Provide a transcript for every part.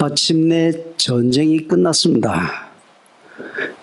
마침내 전쟁이 끝났습니다.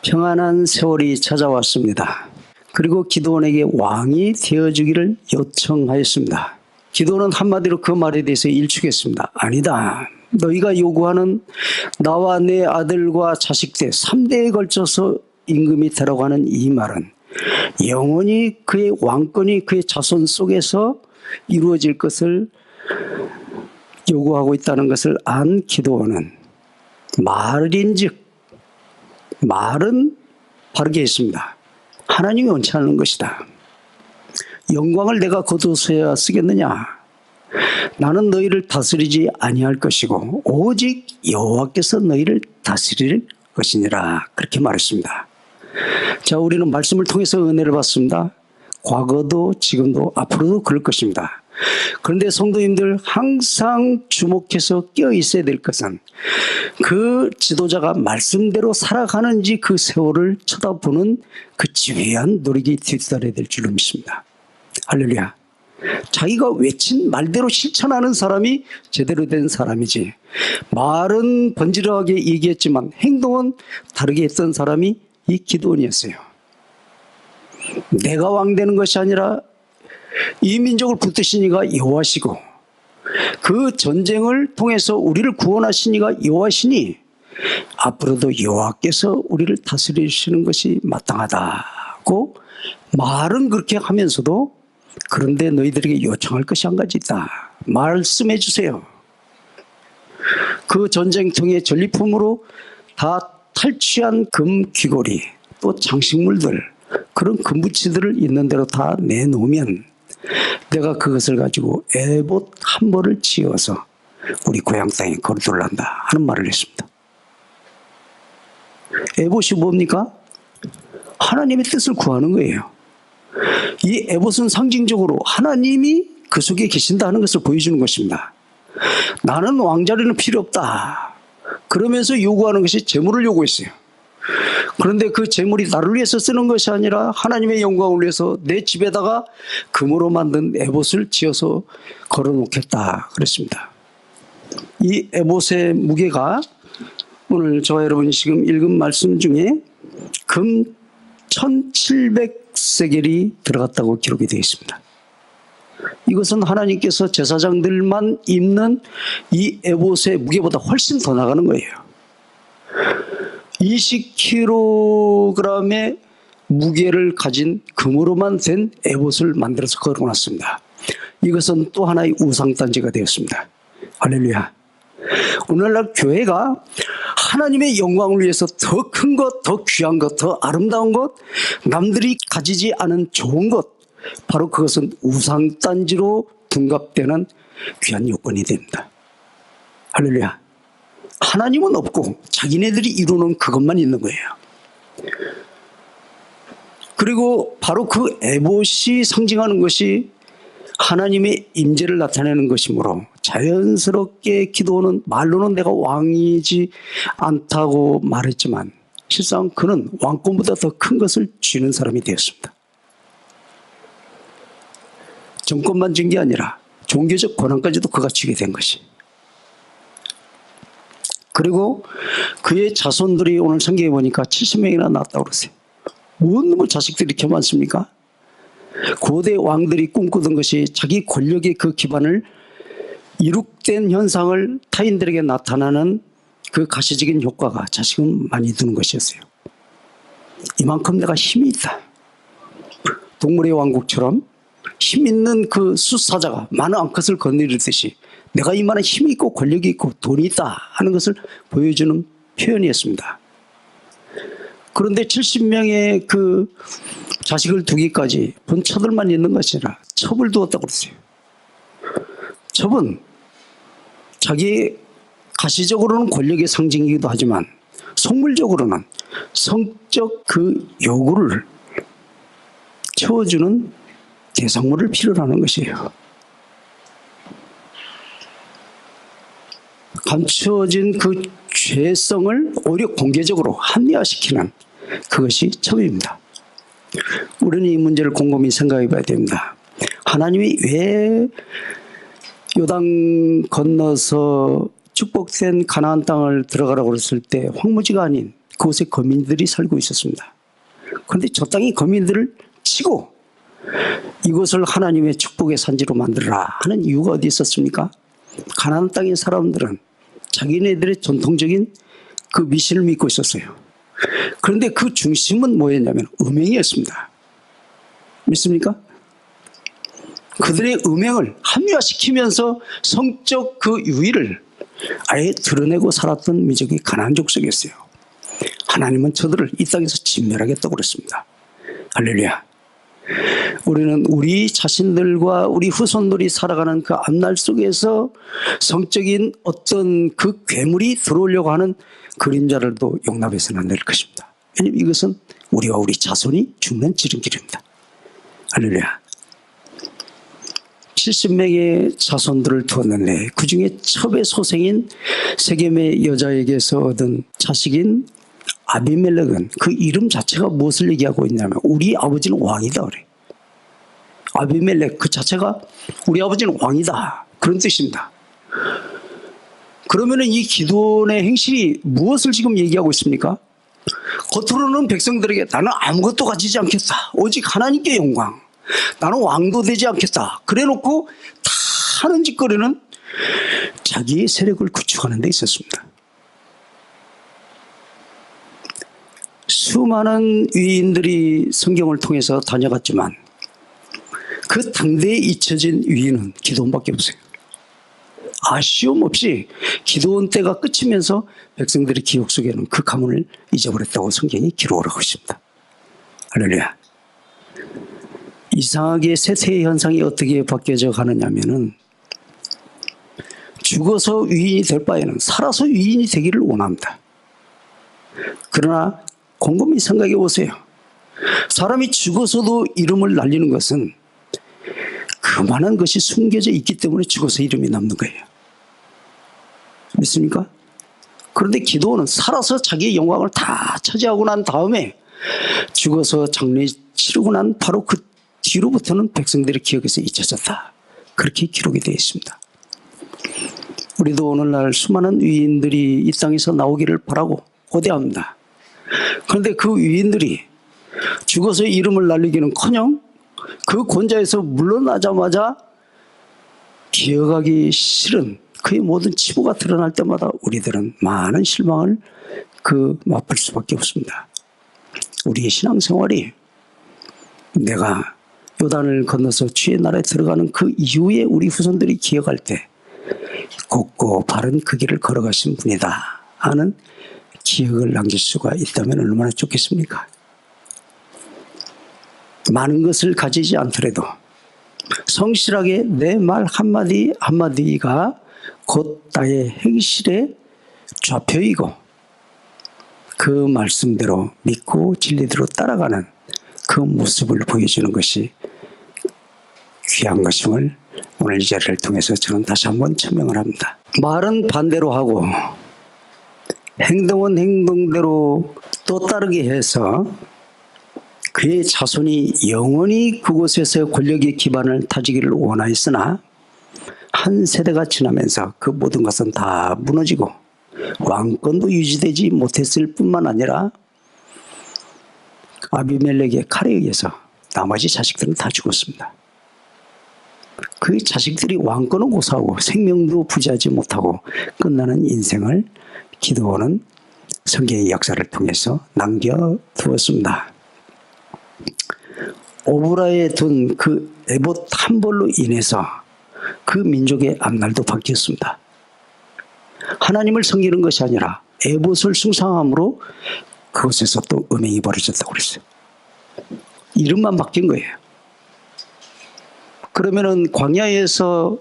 평안한 세월이 찾아왔습니다. 그리고 기드온에게 왕이 되어주기를 요청하였습니다. 기드온은 한마디로 그 말에 대해서 일축했습니다. 아니다. 너희가 요구하는 나와 내 아들과 자식들 3대에 걸쳐서 임금이 되라고 하는 이 말은 영원히 그의 왕권이 그의 자손 속에서 이루어질 것을 요구하고 있다는 것을 안 기드온은 말인즉 말은 바르게 했습니다. 하나님이 원치 않는 것이다. 영광을 내가 거두어야 쓰겠느냐? 나는 너희를 다스리지 아니할 것이고 오직 여호와께서 너희를 다스릴 것이니라. 그렇게 말했습니다. 자, 우리는 말씀을 통해서 은혜를 받습니다. 과거도 지금도 앞으로도 그럴 것입니다. 그런데 성도님들 항상 주목해서 깨어 있어야 될 것은 그 지도자가 말씀대로 살아가는지 그 세월을 쳐다보는 그 지휘한 노력이 뒤따라야 될 줄로 믿습니다. 할렐루야. 자기가 외친 말대로 실천하는 사람이 제대로 된 사람이지, 말은 번지르하게 얘기했지만 행동은 다르게 했던 사람이 이 기드온이었어요. 내가 왕 되는 것이 아니라 이 민족을 붙드신 이가 여호와시고 그 전쟁을 통해서 우리를 구원하신 이가 여호와시니 앞으로도 여호와께서 우리를 다스리시는 것이 마땅하다고 말은 그렇게 하면서도 그런데 너희들에게 요청할 것이 한 가지 있다. 말씀해 주세요. 그 전쟁통의 전리품으로 다 탈취한 금 귀걸이 또 장식물들 그런 금부치들을 있는 대로 다 내놓으면 내가 그것을 가지고 에봇 한 벌을 지어서 우리 고향 땅에 거두란다 하는 말을 했습니다. 에봇이 뭡니까? 하나님의 뜻을 구하는 거예요. 이 에봇은 상징적으로 하나님이 그 속에 계신다 하는 것을 보여주는 것입니다. 나는 왕자리는 필요 없다. 그러면서 요구하는 것이 재물을 요구했어요. 그런데 그 재물이 나를 위해서 쓰는 것이 아니라 하나님의 영광을 위해서 내 집에다가 금으로 만든 에봇을 지어서 걸어놓겠다 그랬습니다. 이 에봇의 무게가 오늘 저와 여러분이 지금 읽은 말씀 중에 금 1700세겔이 들어갔다고 기록이 되어 있습니다. 이것은 하나님께서 제사장들만 입는 이 에봇의 무게보다 훨씬 더 나가는 거예요. 20kg의 무게를 가진 금으로만 된 에봇을 만들어서 걸어놨습니다. 이것은 또 하나의 우상단지가 되었습니다. 할렐루야. 오늘날 교회가 하나님의 영광을 위해서 더 큰 것, 더 귀한 것, 더 아름다운 것, 남들이 가지지 않은 좋은 것, 바로 그것은 우상단지로 둔갑되는 귀한 요건이 됩니다. 할렐루야. 하나님은 없고 자기네들이 이루는 그것만 있는 거예요. 그리고 바로 그 에봇이 상징하는 것이 하나님의 임재를 나타내는 것이므로 자연스럽게 기드온은 말로는 내가 왕이지 않다고 말했지만 실상 그는 왕권보다 더 큰 것을 쥐는 사람이 되었습니다. 정권만 준 게 아니라 종교적 권한까지도 그가 쥐게 된 것이. 그리고 그의 자손들이 오늘 성경에 보니까 70명이나 낳았다고 그러세요. 뭔 놈의 자식들이 이렇게 많습니까? 고대 왕들이 꿈꾸던 것이 자기 권력의 그 기반을 이룩된 현상을 타인들에게 나타나는 그 가시적인 효과가 자식은 많이 두는 것이었어요. 이만큼 내가 힘이 있다. 동물의 왕국처럼 힘 있는 그 수사자가 많은 암컷을 거느리듯이 내가 이만한 힘이 있고 권력이 있고 돈이 있다 하는 것을 보여주는 표현이었습니다. 그런데 70명의 그 자식을 두기까지 본처들만 있는 것이 아니라 첩을 두었다고 그랬어요. 첩은 자기 가시적으로는 권력의 상징이기도 하지만 속물적으로는 성적 그 요구를 채워주는 대상물을 필요로 하는 것이에요. 감추어진 그 죄성을 오히려 공개적으로 합리화시키는 그것이 첩입니다. 우리는 이 문제를 곰곰이 생각해 봐야 됩니다. 하나님이 왜 요단 건너서 축복된 가나안 땅을 들어가라고 그랬을 때 황무지가 아닌 그곳에 거민들이 살고 있었습니다. 그런데 저 땅이 거민들을 치고 이곳을 하나님의 축복의 산지로 만들어라 하는 이유가 어디 있었습니까? 가나안 땅의 사람들은 자기네들의 전통적인 그 미신을 믿고 있었어요. 그런데 그 중심은 뭐였냐면 음행이었습니다. 믿습니까? 그들의 음행을 합리화시키면서 성적 그 유의를 아예 드러내고 살았던 민족이 가나안 족속이었어요. 하나님은 저들을 이 땅에서 진멸하겠다고 그랬습니다. 할렐루야. 우리는 우리 자신들과 우리 후손들이 살아가는 그 앞날 속에서 성적인 어떤 그 괴물이 들어오려고 하는 그림자를도 용납해서는 안 될 것입니다. 왜냐하면 이것은 우리와 우리 자손이 죽는 지름길입니다. 할렐루야. 70명의 자손들을 두었는데 그 중에 첩의 소생인 세겜의 여자에게서 얻은 자식인 아비멜렉은 그 이름 자체가 무엇을 얘기하고 있냐면 우리 아버지는 왕이다 그래. 아비멜렉 그 자체가 우리 아버지는 왕이다 그런 뜻입니다. 그러면 이 기드온의 행실이 무엇을 지금 얘기하고 있습니까? 겉으로는 백성들에게 나는 아무것도 가지지 않겠다. 오직 하나님께 영광. 나는 왕도 되지 않겠다. 그래놓고 다 하는 짓거리는 자기의 세력을 구축하는 데 있었습니다. 수많은 위인들이 성경을 통해서 다녀갔지만 그 당대에 잊혀진 위인은 기드온밖에 없어요. 아쉬움 없이 기드온 때가 끝이면서 백성들의 기억 속에는 그 가문을 잊어버렸다고 성경이 기록을 하고 있습니다. 할렐루야. 이상하게 세태의 현상이 어떻게 바뀌어져 가느냐면은 죽어서 위인이 될 바에는 살아서 위인이 되기를 원합니다. 그러나 곰곰이 생각해 보세요. 사람이 죽어서도 이름을 날리는 것은 그만한 것이 숨겨져 있기 때문에 죽어서 이름이 남는 거예요. 믿습니까? 그런데 기드온은 살아서 자기의 영광을 다 차지하고 난 다음에 죽어서 장례 치르고 난 바로 그 뒤로부터는 백성들의 기억에서 잊혀졌다. 그렇게 기록이 되어 있습니다. 우리도 오늘날 수많은 위인들이 이 땅에서 나오기를 바라고 고대합니다. 그런데 그 위인들이 죽어서 이름을 날리기는커녕 그 권좌에서 물러나자마자 기억하기 싫은 그의 모든 치부가 드러날 때마다 우리들은 많은 실망을 맛볼 수밖에 없습니다. 우리의 신앙생활이 내가 요단을 건너서 주의 나라에 들어가는 그 이후에 우리 후손들이 기억할 때 곱고 바른 그 길을 걸어가신 분이다 하는 기억을 남길 수가 있다면 얼마나 좋겠습니까? 많은 것을 가지지 않더라도 성실하게 내 말 한마디 한마디가 곧 나의 행실의 좌표이고 그 말씀대로 믿고 진리대로 따라가는 그 모습을 보여주는 것이 귀한 것임을 오늘 이 자리를 통해서 저는 다시 한번 천명을 합니다. 말은 반대로 하고 행동은 행동대로 또 따르게 해서 그의 자손이 영원히 그곳에서 권력의 기반을 다지기를 원하였으나 한 세대가 지나면서 그 모든 것은 다 무너지고 왕권도 유지되지 못했을 뿐만 아니라 아비멜렉의 칼에 의해서 나머지 자식들은 다 죽었습니다. 그 자식들이 왕권은 고사하고 생명도 부지하지 못하고 끝나는 인생을 기드온은 성경의 역사를 통해서 남겨두었습니다. 오브라에 둔 그 에봇 한 벌로 인해서 그 민족의 앞날도 바뀌었습니다. 하나님을 섬기는 것이 아니라 에봇을 숭상함으로 그곳에서 또 음행이 벌어졌다고 그랬어요. 이름만 바뀐 거예요. 그러면은 광야에서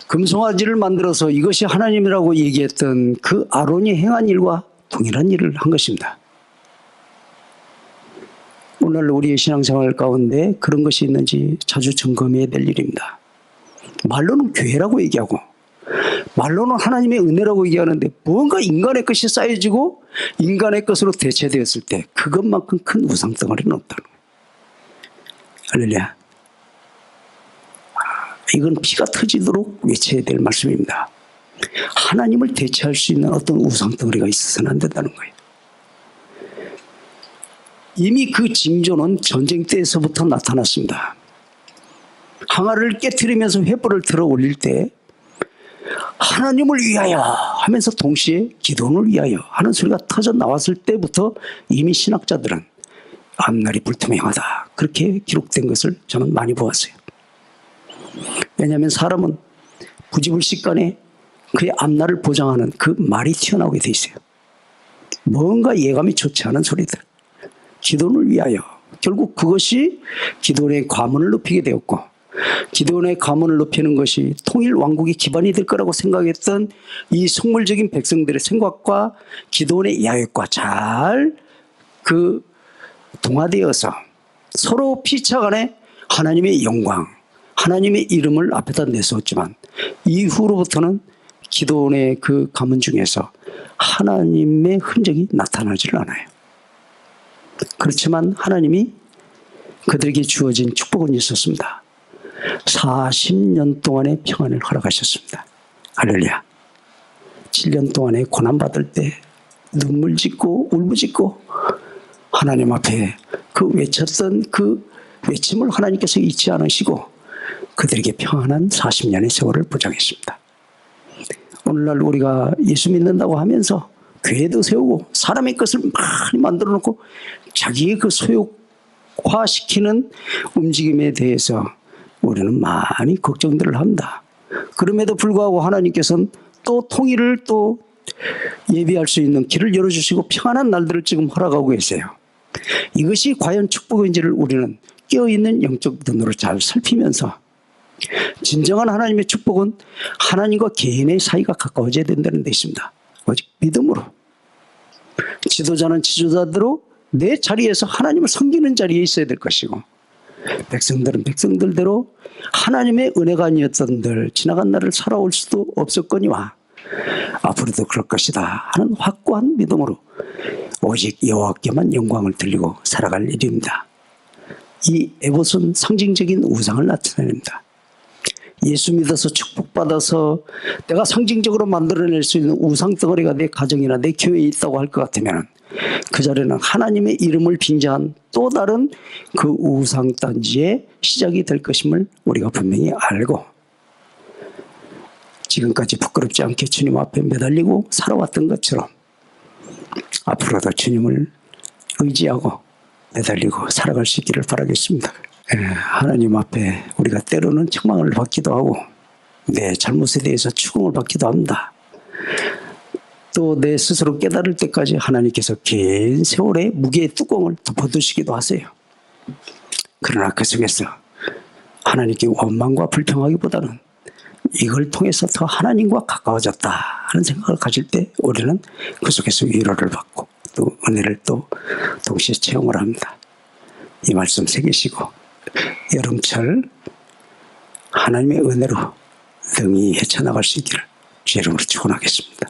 금송아지를 만들어서 이것이 하나님이라고 얘기했던 그 아론이 행한 일과 동일한 일을 한 것입니다. 오늘 우리의 신앙생활 가운데 그런 것이 있는지 자주 점검해야 될 일입니다. 말로는 교회라고 얘기하고 말로는 하나님의 은혜라고 얘기하는데 무언가 인간의 것이 쌓여지고 인간의 것으로 대체되었을 때 그것만큼 큰 우상덩어리는 없다는 거예요. 할렐루야. 이건 피가 터지도록 외쳐야 될 말씀입니다. 하나님을 대체할 수 있는 어떤 우상덩어리가 있어서는 안 된다는 거예요. 이미 그 징조는 전쟁 때에서부터 나타났습니다. 항아리를 깨트리면서 횃불을 들어 올릴 때 하나님을 위하여 하면서 동시에 기도를 위하여 하는 소리가 터져 나왔을 때부터 이미 신학자들은 앞날이 불투명하다 그렇게 기록된 것을 저는 많이 보았어요. 왜냐하면 사람은 부지불식간에 그의 앞날을 보장하는 그 말이 튀어나오게 돼 있어요. 뭔가 예감이 좋지 않은 소리들. 기도를 위하여. 결국 그것이 기도원의 과문을 높이게 되었고, 기도원의 과문을 높이는 것이 통일 왕국의 기반이 될 거라고 생각했던 이 속물적인 백성들의 생각과 기도원의 야획과 잘 동화되어서 서로 피차간에 하나님의 영광, 하나님의 이름을 앞에다 내세웠지만 이후로부터는 기도원의 그 가문 중에서 하나님의 흔적이 나타나지를 않아요. 그렇지만 하나님이 그들에게 주어진 축복은 있었습니다. 40년 동안의 평안을 허락하셨습니다. 할렐루야. 7년 동안의 고난받을 때 눈물 짓고 울부짖고 하나님 앞에 그 외쳤던 그 외침을 하나님께서 잊지 않으시고 그들에게 평안한 40년의 세월을 보장했습니다. 오늘날 우리가 예수 믿는다고 하면서 교회도 세우고 사람의 것을 많이 만들어 놓고 자기의 그 소욕화시키는 움직임에 대해서 우리는 많이 걱정들을 합니다. 그럼에도 불구하고 하나님께서는 또 통일을 또 예비할 수 있는 길을 열어주시고 평안한 날들을 지금 허락하고 계세요. 이것이 과연 축복인지를 우리는 깨어있는 영적 눈으로 잘 살피면서 진정한 하나님의 축복은 하나님과 개인의 사이가 가까워져야 된다는 데 있습니다. 오직 믿음으로. 지도자는 지도자대로 내 자리에서 하나님을 섬기는 자리에 있어야 될 것이고 백성들은 백성들대로 하나님의 은혜가 아니었던들 지나간 날을 살아올 수도 없었거니와 앞으로도 그럴 것이다 하는 확고한 믿음으로 오직 여호와께만 영광을 돌리고 살아갈 일입니다. 이 에봇은 상징적인 우상을 나타냅니다. 예수 믿어서 축복받아서 내가 상징적으로 만들어낼 수 있는 우상덩어리가 내 가정이나 내 교회에 있다고 할 것 같으면 그 자리는 하나님의 이름을 빙자한 또 다른 그 우상단지의 시작이 될 것임을 우리가 분명히 알고 지금까지 부끄럽지 않게 주님 앞에 매달리고 살아왔던 것처럼 앞으로도 주님을 의지하고 매달리고 살아갈 수 있기를 바라겠습니다. 하나님 앞에 우리가 때로는 책망을 받기도 하고 내 잘못에 대해서 추궁을 받기도 합니다. 또 내 스스로 깨달을 때까지 하나님께서 긴 세월의 무게의 뚜껑을 덮어두시기도 하세요. 그러나 그 속에서 하나님께 원망과 불평하기보다는 이걸 통해서 더 하나님과 가까워졌다 하는 생각을 가질 때 우리는 그 속에서 위로를 받고 또 은혜를 또 동시에 체험을 합니다. 이 말씀 새기시고 여름철 하나님의 은혜로 능히 헤쳐나갈 수 있기를 주의 이름으로 축원하겠습니다.